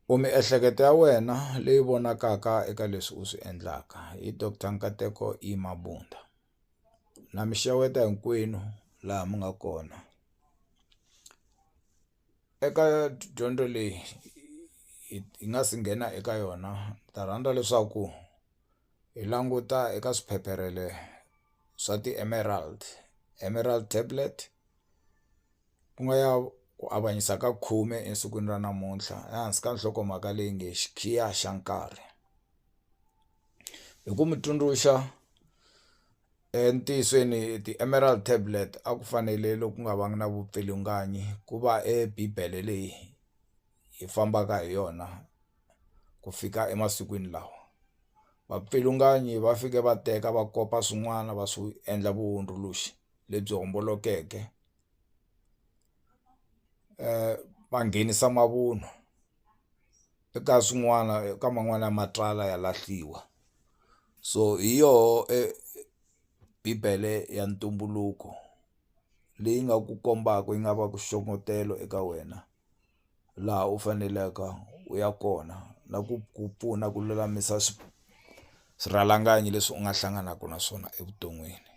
Miehleketo ya wena leyi vonakaka eka leswi u swi endlaka hi Dr. Nkateko E Mabunda. Na mi xeweta hinkwenu laha mi nga kona. Eka dyondzo leyi hi nga si nghena eka yona, ta rhandza leswaku hi languta eka swiphepherele swa ti-emerald tablet ku nga ya ku avanyisa ka 10 esikwini ra namuntlha ehansi ka nhlokomhaka leyi nge xikhiya xa nkarhi. Hi ku mi tsundzuxa entiyisweni ti-emerald tablet a ku fanele loku nga va na vupfilunganyi ku va bibele leyi hi fambaka hi yona ku fika emasikwini lawa. Vapfilunganyi va fike va teka va kopa swin'wana va swi endla vuhundzuluxi lebyi hombolokeke, va nghenisa mavunwa eka swin'wana, eka man'wana ya matsalwa ya lahliwa. So hi yoho bibele ya ntumbuluko leyi nga ku kombaka, yi nga va ku xongotelo eka wena laha u faneleke u ya kona na ku pfuna ku lulamisa swirhalanganyi leswi u nga hlanganaka na swona evuton'wini.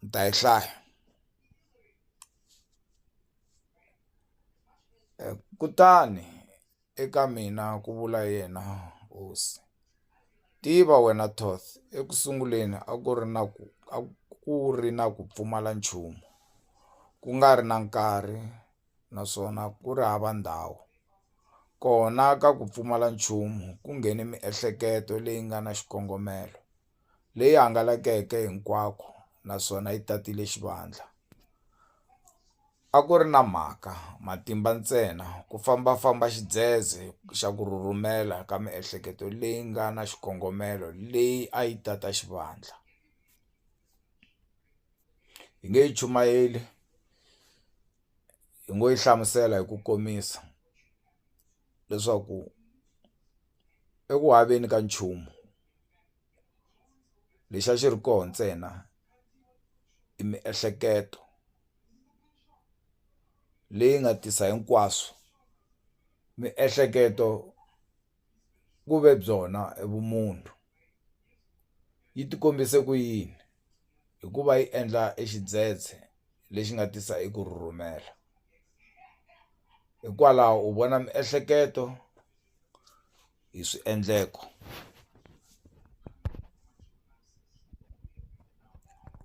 Ni ta yi hlaya. Kutani eka mina ku vula yena hosi, tiva wena Thoth, ekusunguleni a ku ri na ku pfumala nchumu, ku nga ri na nkarhi naswona ku ri hava ndhawu. Kona ka ku pfumala nchumu ku nghene miehleketo leyi nga na xikongomelo, leyi hangalakeke hinkwako naswona yi tatile xivandla. A ku ri na mhaka, matimba ntsena, ku fambafamba xidzedze xa ku rhurhumela ka miehleketo leyi nga na xikongomelo leyi a yi tata xivandla. Hi nge yi chumayeli, hi ngo yi hlamusela hi ku komisa leswaku eku haveni ka nchumu lexi a xi ri koho ntsena i miehleketo leyi nga tisa hinkwaswo. Miehleketo ku ve byona vumunhu. Yi ti kombise ku yini? Hikuva yi endla exidzedze lexi nga tisa eku rhurhumela. Hikwalaho u vona miehleketo hi swiendleko.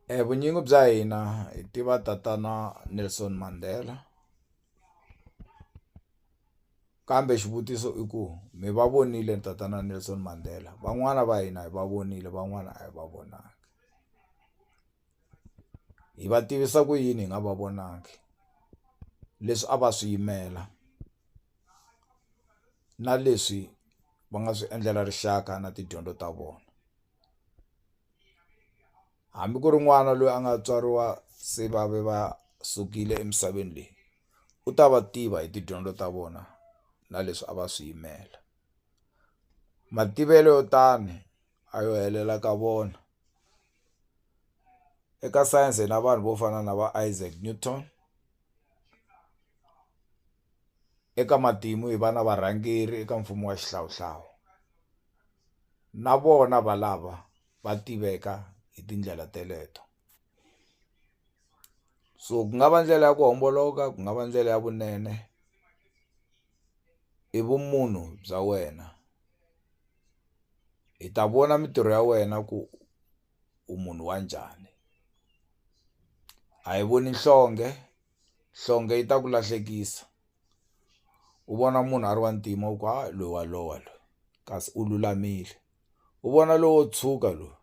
Vunyingi bya hina hi tiva tatana Nelson Mandela, kambe xivutiso i ku mi va vonile tatana Nelson Mandela? Van'wana va hina hi va vonile, van'wana a hi va vonangi. Hi va tivisa ku yini hi nga va vonangi? Leswi a va swi yimela na leswi va nga swi endlela rixaka na tidyondzo ta vona. Hambi ku ri n'wana loyi a nga tswariwa se va ve va sukile emisaveni leyi, u ta va tiva hi tidyondzo ta vona na leswi a va swi yimela. Mativelo yo tani a yo helela ka vona. Eka sayense na vanhu vo fana na va Isaac Newton. Eka matimu hi va na varhangeri eka mfumo wa xihlawuhlawu. Na vona valava va tiveka hi tindlela teleto. So ku nga va ndlela ya ku homboloka, ku nga va ndlela ya vunene, i vumunhu bya wena. Hi ta vona mintirho ya wena ku u munhu wa njhani. A hi voni nhlonge, nhlonge yi ta ku lahlekisa. U vona munhu a ri wa ntima u ku loyi wa lowa loyi, kasi u lulamile. U vona lowo tshuka loyi,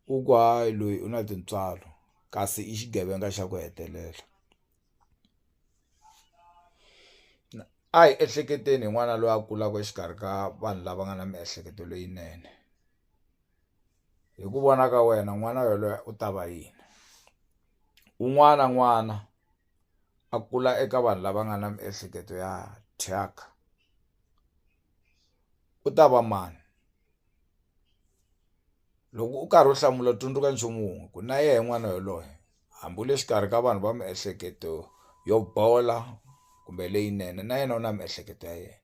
u ku hayi loyi u na tintswalo, kasi i xigevenga xa ku hetelela. A hi ehleketeni hi n'wana loyi a kulaka exikarhi ka vanhu lava nga na miehleketo leyinene. Hi ku vona ka wena n'wana yoloye u ta va yini? Un'wana n'wana a kula eka vanhu lava nga na miehleketo ya thyaka, u ta va mani? Loko u karhi u hlamula, tsundzuka nchumu wun'we, ku na yehe n'wana yoloye hambi u le xikarhi ka vanhu va miehleketo yo bola kumbe leyinene, na yena u na miehleketo ya yena.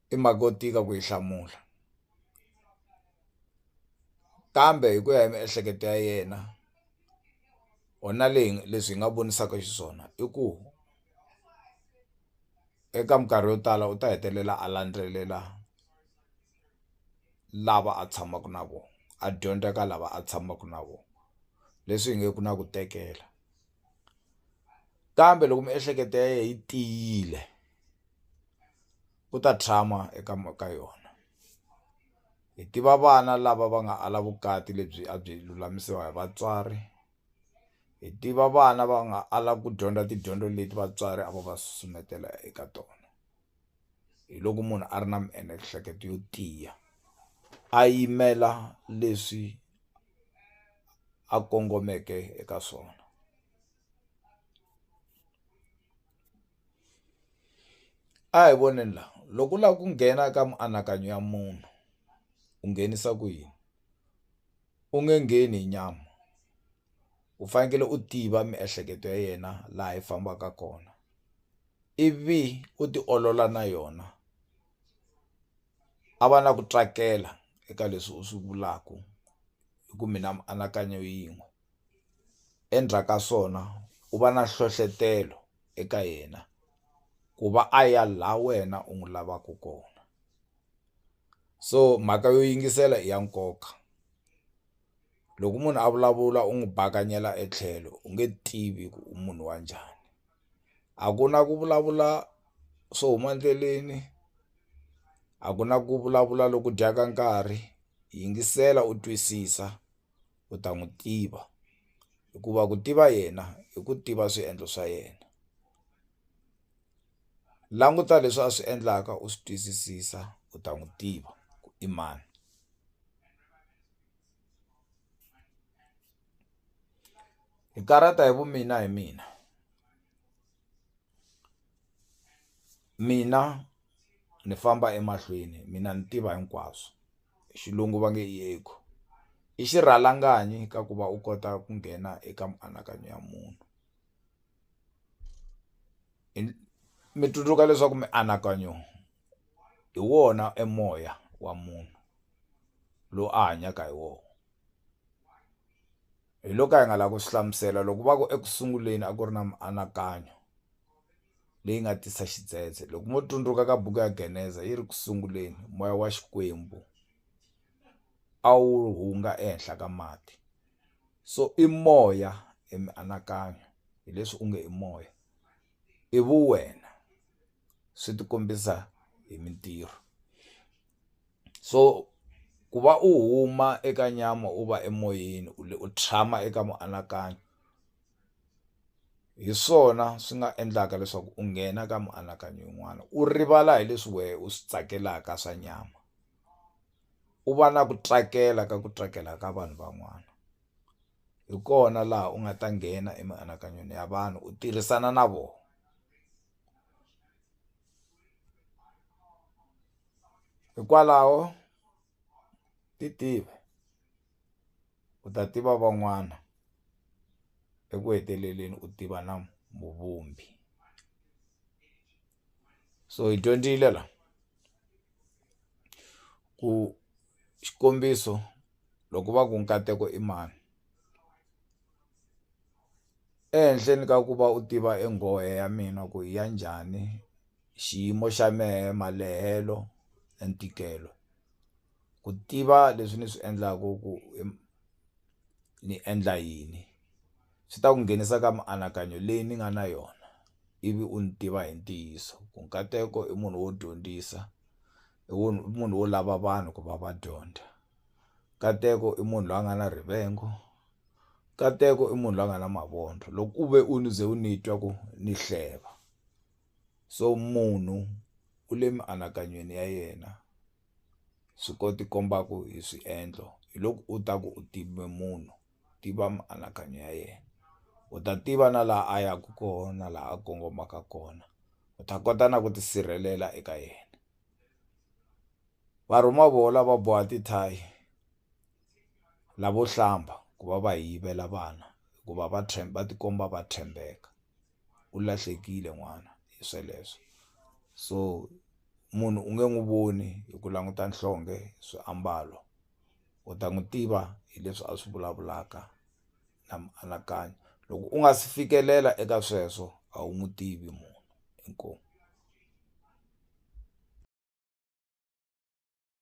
i mhaka yo tika ku yi hlamula, kambe hi ku ya hi miehleketo ya yena ona leswi hi nga vonisaka xiswona i ku eka minkarhi yo tala u ta hetelela a landzelela lava a tshamaka na vona, a dyondza ka lava a tshamaka na vona, leswi hi nge ku na ku tekela. Kambe loko miehleketo ya yena yi tiyile u ta tshama eka yona. Hi tiva vana lava va nga ala vukati lebyi a byi lulamisiwa hi vatswari, hi tiva vana va nga ala ku dyondza tidyondzo leti vatswari a va va susumetela eka tona. Hi loko munhu a ri na miehleketo yo tiya, a yimela leswi a kongomeke eka swona. A hi voneni laha, loko u lava ku nghena eka mianakanyo ya munhu u nghenisa ku yini? U nge ngheni hi nyama, u fanekele u tiva miehleketo ya yena laha yi fambaka kona, ivi u tiolola na yona, a va na ku tsakela eka leswi u swi vulaka hi ku mi na mianakanyo yin'we. Endzhaku ka swona u va na nhlohlotelo eka yena ku va a ya laha wena u n'wi lavaka kona. So mhaka yo yingisela i ya nkoka. Loko munhu a vulavula u n'wi bakanyela etlhelo u nge tivi ku u munhu wa njhani. A ku na ku vulavula swo huma endleleni, a ku na ku vulavula loku dyaka nkarhi. Yingisela u twisisa u ta n'wi tiva, hikuva ku tiva yena i ku tiva swiendlo swa yena. Languta leswi a swi endlaka u swi twisisisa u ta n'wi tiva ku i mani. Hi karata hi vumina hi mina. Mina ni famba emahlweni, mina ni tiva hinkwaswo. Hi xilungu va nge i ego. I xirhalanganyi ka ku va u kota ku nghena eka mianakanyo ya munhu. Mi tsundzuka leswaku mianakanyo hi wona emoya wa munhu lowu a hanyaka hi wona. Hi loko a hi nga lavi ku swi hlamusela, loko va ku ekusunguleni a ku ri na mianakanyo leyi nga tisa xidzedze. Loko mo tsundzuka ka buku ya Geneza yi ri ku sunguleni moya wa Xikwembu a wu hunga ehenhla ka mati. So i moya i mianakanyo, hi leswi u nge i moya, i vuwena, swi tikombisa hi mintirho. So ku va u huma eka nyama u va emoyeni u tshama eka mianakanyo, hi swona swi nga endlaka leswaku u nghena ka mianakanyo yin'wana u rivala hi leswi wena u swi tsakelaka swa nyama. U va na ku tsakela ka ku tsakela ka vanhu van'wana. Hi kona laha u nga ta nghena emianakanyweni ya vanhu u tirhisana na vona. Hikwalaho ti tive, u ta tiva van'wana, eku heteleleni u tiva na muvumbi. So hi dyondzile la ku xikombiso loko va ku nkateko i mani, ehenhleni ka ku va u tiva enghohe ya mina ku i ya njhani, xiyimo xa mehe, malehelo na ntikelo, ku tiva leswi ni swi endlaka ku ni endla yini, swi ta ku nghenisa ka mianakanyo leyi ni nga na yona, ivi u ni tiva hi ntiyiso. Ku nkateko i munhu wo dyondzisa, i munhu wo lava vanhu ku va va dyondza. Nkateko i munhu loyi a nga na rivengo, nkateko i munhu loyi a nga na mavondzo. Loko u ve u ni ze u ni twa ku ni hleva, so munhu u le mianakanyweni ya yena swi koti kombaka hi swiendlo. Hi loko u ta ku u tive munhu, tiva mianakanyo ya yena, u ta tiva na laha a yaka kona na laha a kongomaka kona, u ta kota na ku tisirhelela eka yena. Varhoma voho lava boha tithayi, lavo hlamba ku va va yivela vana hikuva va tikomba va tshembeka. U lahlekile n'wana hi sweleswo. So munhu u nge n'wi voni hi ku languta nhlonge, swiambalo. U ta n'wi tiva hi leswi a swi vulavulaka na mianakanyo. Loko u nga si fikelela eka sweswo a wu n'wi tivi munhu. Inkomu.